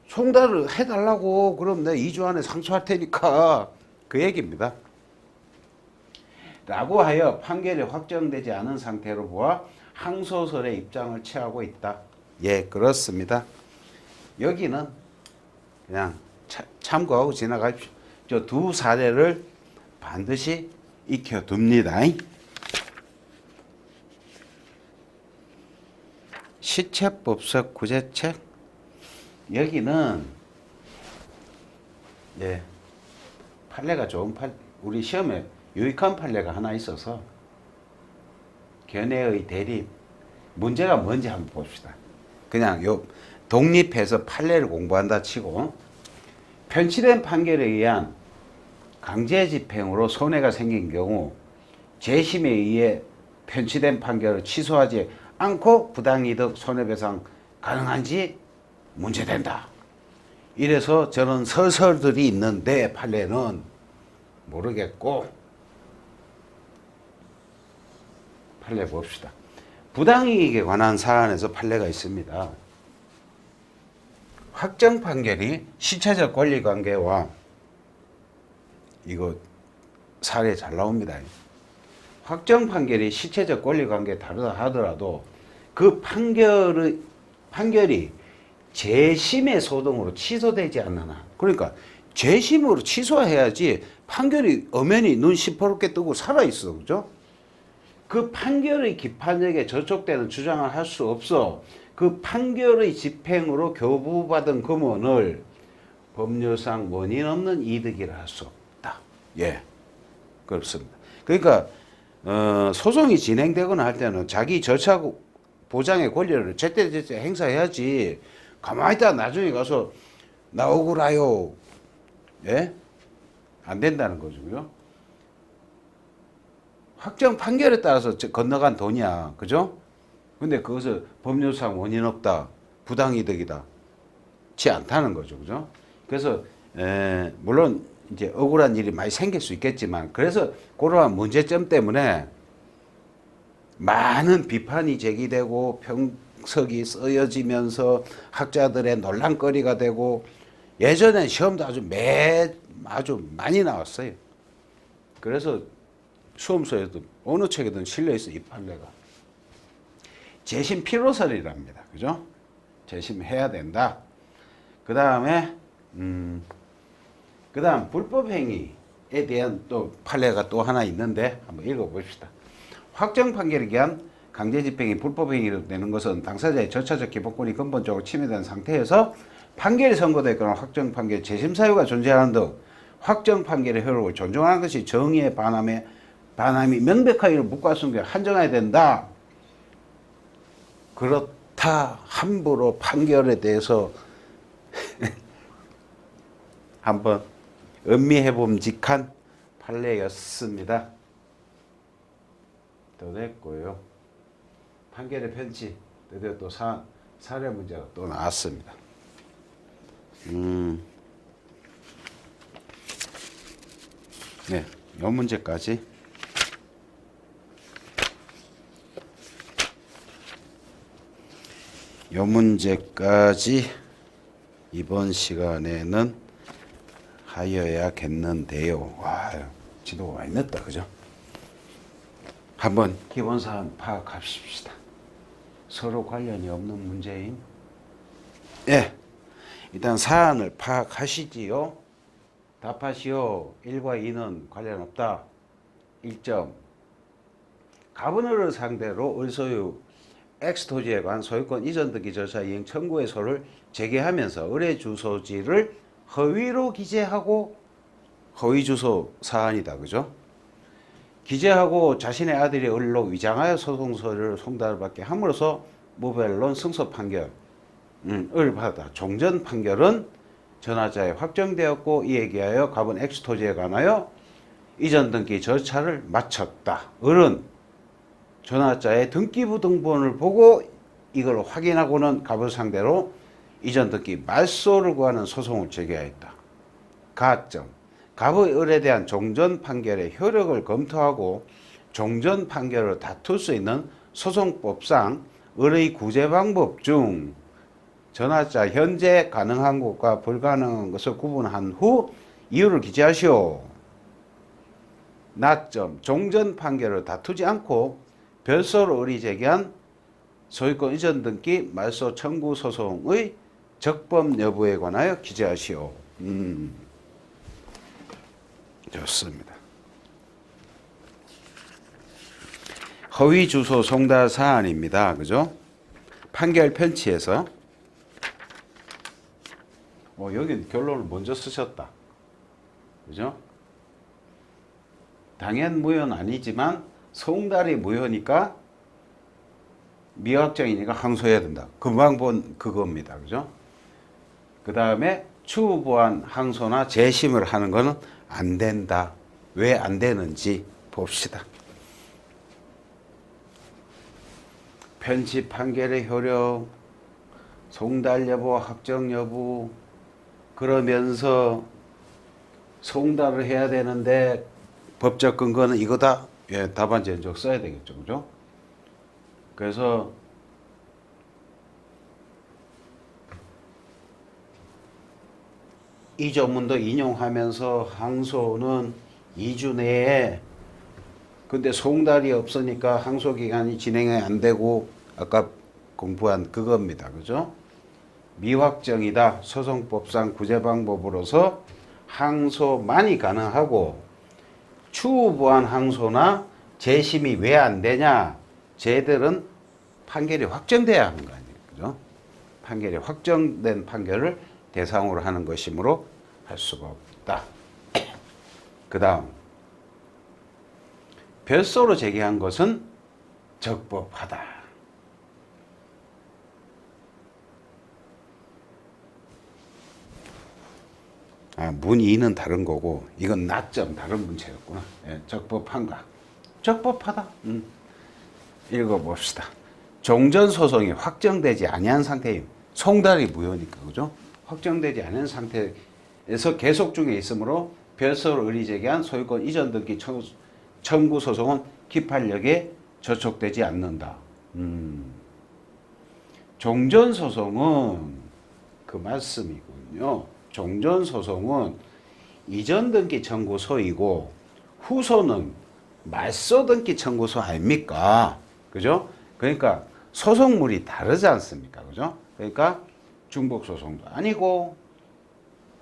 송달을 해달라고 그럼 내가 2주 안에 상수할 테니까 그 얘기입니다. 라고 하여 판결이 확정되지 않은 상태로 보아 항소설의 입장을 취하고 있다. 예, 그렇습니다. 여기는 그냥 참고하고 지나가십시오. 저 두 사례를 반드시 익혀둡니다. 시체법석 구제책. 여기는 예, 판례가 좋은 우리 시험에 유익한 판례가 하나 있어서 견해의 대립 문제가 뭔지 한번 봅시다. 그냥 요 독립해서 판례를 공부한다 치고 편취된 판결에 의한 강제 집행으로 손해가 생긴 경우 재심에 의해 편취된 판결을 취소하지 않고 부당이득 손해배상 가능한지 문제된다. 이래서 저는 설설들이 있는데 판례는 모르겠고 판례 봅시다. 부당이익에 관한 사안에서 판례가 있습니다. 확정 판결이 실체적 권리관계와 이거 사례 잘 나옵니다. 확정 판결이 실체적 권리관계 다르다 하더라도 그 판결이 재심의 소동으로 취소되지 않는 한, 그러니까 재심으로 취소해야지 판결이 엄연히 눈 시퍼렇게 뜨고 살아있어. 그죠? 그 판결의 기판력에 저촉되는 주장을 할 수 없어. 그 판결의 집행으로 교부받은 금원을 법률상 원인 없는 이득이라 할 수 없다. 예, 그렇습니다. 그러니까 소송이 진행되거나 할 때는 자기 절차 보장의 권리를 제때제때 행사해야지. 가만히 있다 나중에 가서 나 억울해요. 예? 안 된다는 거죠. 그죠? 확정 판결에 따라서 건너간 돈이야. 그죠? 근데 그것을 법률상 원인 없다. 부당이득이다. 지 않다는 거죠. 그죠? 그래서, 물론 이제 억울한 일이 많이 생길 수 있겠지만, 그래서 그러한 문제점 때문에 많은 비판이 제기되고 평석이 쓰여지면서 학자들의 논란거리가 되고, 예전엔 시험도 아주 많이 나왔어요. 그래서 수험서에도 어느 책에든 실려 있어, 이 판례가. 재심 필요설이랍니다. 그죠? 재심해야 된다. 그 다음에 불법행위에 대한 또 판례가 또 하나 있는데 한번 읽어봅시다. 확정 판결에 의한 강제집행이 불법행위로 되는 것은 당사자의 절차적 기본권이 근본적으로 침해된 상태에서 판결이 선고되거나 확정 판결 재심 사유가 존재하는 등 확정 판결의 효력을 존중하는 것이 정의의 반함이 명백하기를 묵과순결 한정해야 된다. 그렇다 함부로 판결에 대해서 한번 음미해봄직한 판례였습니다. 또 됐고요. 판결의 편치 드디어 또 사례 문제가 또 나왔습니다. 네, 이 문제까지. 이 문제까지 이번 시간에는 하여야겠는데요. 와, 지도가 많이 늦다, 그죠? 한번 기본사안 파악합시다. 서로 관련이 없는 문제인. 예, 일단 사안을 파악하시지요. 답하시오. 1과 2는 관련 없다. 1점. 가분을 상대로 을소유 X토지에 관한 소유권 이전 등기 절차 이행 청구의 소를 제기하면서 의뢰 주소지를 허위로 기재하고 허위 주소 사안이다. 그죠? 기재하고 자신의 아들이 을로 위장하여 소송서류를 송달을 받게 함으로써 무변론 승소 판결을 받았다. 종전 판결은 전화자에 확정되었고 이에 기하여 갑은 X토지에 관하여 이전 등기 절차를 마쳤다. 을은 전화자의 등기부 등본을 보고 이걸 확인하고는 갑을 상대로 이전 등기 말소를 구하는 소송을 제기하였다. 가점. 갑의 을에 대한 종전 판결의 효력을 검토하고 종전 판결을 다툴 수 있는 소송법상 을의 구제 방법 중 전화자 현재 가능한 것과 불가능한 것을 구분한 후 이유를 기재하시오. 나점 종전 판결을 다투지 않고 별소로 의리 제기한 소유권 이전 등기 말소 청구 소송의 적법 여부에 관하여 기재하시오. 좋습니다. 허위 주소 송달 사안입니다. 그죠? 판결 편취에서 여기 결론을 먼저 쓰셨다. 그죠? 당연 무효는 아니지만 송달이 무효니까 미확정이니까 항소해야 된다. 금방 본 그겁니다. 그죠? 그 다음에 추후 보완 항소나 재심을 하는 거는 안 된다. 왜 안 되는지 봅시다. 편취 판결의 효력, 송달 여부, 확정 여부, 그러면서 송달을 해야 되는데 법적 근거는 이거다. 예, 답안지 연적 써야 되겠죠. 그죠? 그래서 이 전문도 인용하면서 항소는 2주 내에 근데 송달이 없으니까 항소 기간이 진행이 안 되고 아까 공부한 그겁니다. 그죠? 미확정이다. 소송법상 구제 방법으로서 항소만이 가능하고 추후 보완 항소나 재심이 왜 안 되냐? 쟤들은 판결이 확정돼야 하는 거 아니에요. 그죠? 판결이 확정된 판결을 대상으로 하는 것이므로 할 수가 없다. 그 다음 별소로 제기한 것은 적법하다. 문의는 다른 거고 이건 나점 다른 문제였구나. 예, 적법한가? 적법하다. 읽어봅시다. 종전 소송이 확정되지 아니한 상태임. 송달이 무효니까 그죠? 확정되지 않은 상태에서 계속 중에 있으므로 별소로 의리 제기한 소유권 이전 등기 청구 소송은 기판력에 저촉되지 않는다. 종전 소송은 그 말씀이군요. 종전 소송은 이전 등기 청구소이고 후소는 말소 등기 청구소 아닙니까? 그죠? 그러니까 소송물이 다르지 않습니까? 그죠? 그러니까 중복 소송도 아니고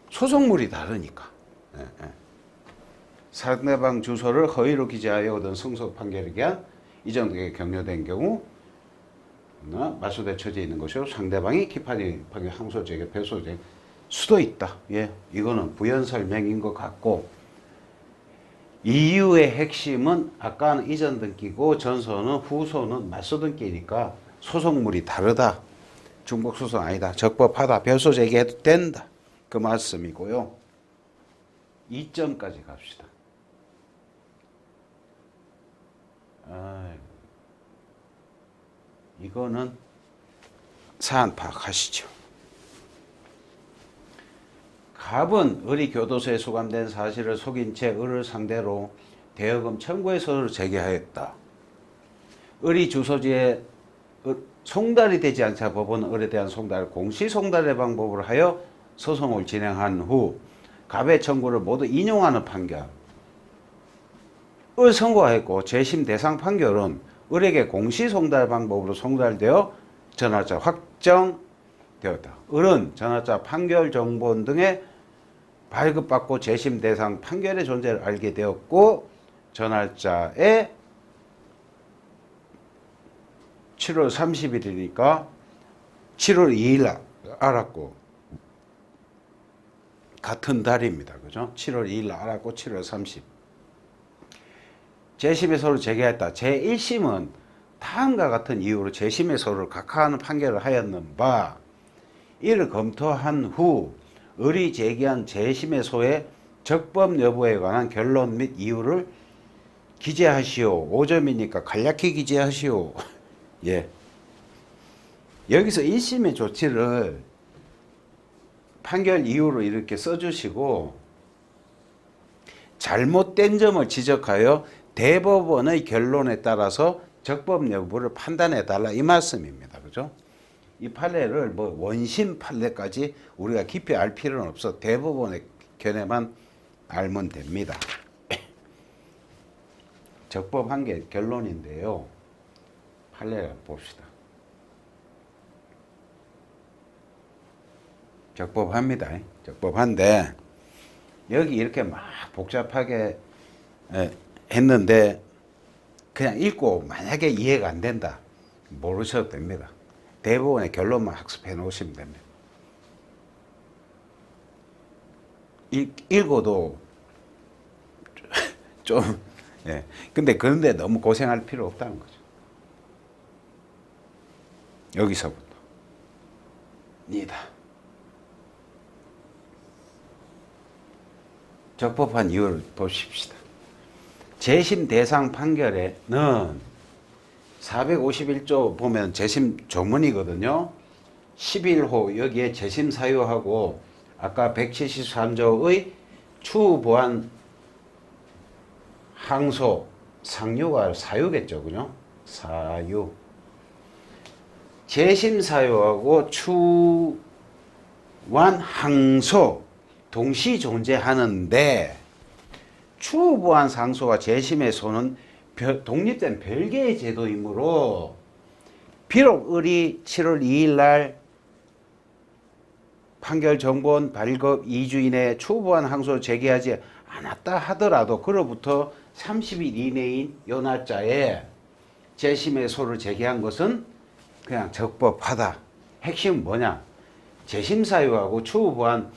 소송물이 다르니까. 예, 예. 상대방 주소를 허위로 기재하여 얻은 승소 판결에 의한 이전 등기 격려된 경우 말소대 처지에 있는 것이요 상대방이 기판이 항소 제기, 별소 제기 수도 있다. 예, 이거는 부연 설명인 것 같고 이유의 핵심은 아까는 이전 등기고 전소는 후소는 말소 등기니까 소송물이 다르다. 중복 소송 아니다. 적법하다. 별소 제기해도 된다. 그 말씀이고요. 2점까지 갑시다. 이거는 사안 파악하시죠. 갑은 을이 교도소에 수감된 사실을 속인 채 을을 상대로 대여금 청구해서를 제기하였다. 을이 주소지에 송달이 되지 않자 법원은 을에 대한 송달, 공시송달의 방법으로 하여 소송을 진행한 후 갑의 청구를 모두 인용하는 판결 을 선고하였고 재심 대상 판결은 을에게 공시송달 방법으로 송달되어 전화자 확정되었다. 을은 전화자 판결 정본 등의 발급받고 재심 대상 판결의 존재를 알게 되었고 전할자의 7월 30일이니까 7월 2일 알았고 같은 달입니다. 그죠? 7월 2일 알았고 7월 30. 재심의 소를 제기했다. 제1심은 다음과 같은 이유로 재심의 소를 각하하는 판결을 하였는 바 이를 검토한 후 을이 제기한 재심의 소의 적법 여부에 관한 결론 및 이유를 기재하시오. 5점이니까 간략히 기재하시오. 예. 여기서 1심의 조치를 판결 이유로 이렇게 써주시고 잘못된 점을 지적하여 대법원의 결론에 따라서 적법 여부를 판단해 달라 이 말씀입니다. 그죠? 이 판례를 뭐 원심 판례까지 우리가 깊이 알 필요는 없어. 대부분의 견해만 알면 됩니다. 적법한 게 결론인데요. 판례를 봅시다. 적법합니다. 적법한데 여기 이렇게 막 복잡하게 했는데 그냥 읽고 만약에 이해가 안 된다 모르셔도 됩니다. 대부분의 결론만 학습해 놓으시면 됩니다. 읽어도 좀 근데 너무 고생할 필요 없다는 거죠. 여기서부터 니다. 적법한 이유를 보십시다. 재심 대상 판결에는 451조 보면 재심 조문이거든요. 11호 여기에 재심 사유하고 아까 173조의 추후 보완 항소 상유가 사유겠죠, 그죠? 사유. 재심 사유하고 추후한 항소 동시 존재하는데 추후 보완 상소와 재심에서는 독립된 별개의 제도이므로 비록 을이 7월 2일 날 판결 정본 발급 2주 이내에 추후 보완 항소를 제기하지 않았다 하더라도 그로부터 30일 이내인 요 날짜에 재심의 소를 제기한 것은 그냥 적법하다. 핵심은 뭐냐? 재심 사유하고 추후 보완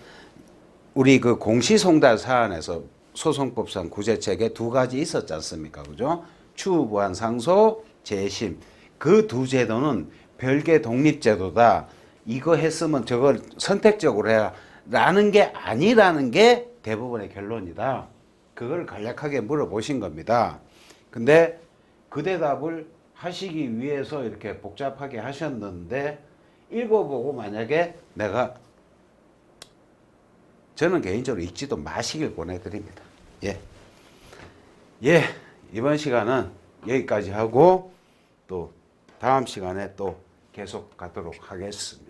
우리 그 공시송달 사안에서 소송법상 구제책에 두 가지 있었지 않습니까? 그죠? 추후 보완 상소, 재심. 그 두 제도는 별개 독립제도다. 이거 했으면 저걸 선택적으로 해야 라는 게 아니라는 게 대부분의 결론이다. 그걸 간략하게 물어보신 겁니다. 근데 그 대답을 하시기 위해서 이렇게 복잡하게 하셨는데 읽어보고 만약에 저는 개인적으로 읽지도 마시길 보내드립니다. 이번 시간은 여기까지 하고 또 다음 시간에 또 계속 가도록 하겠습니다.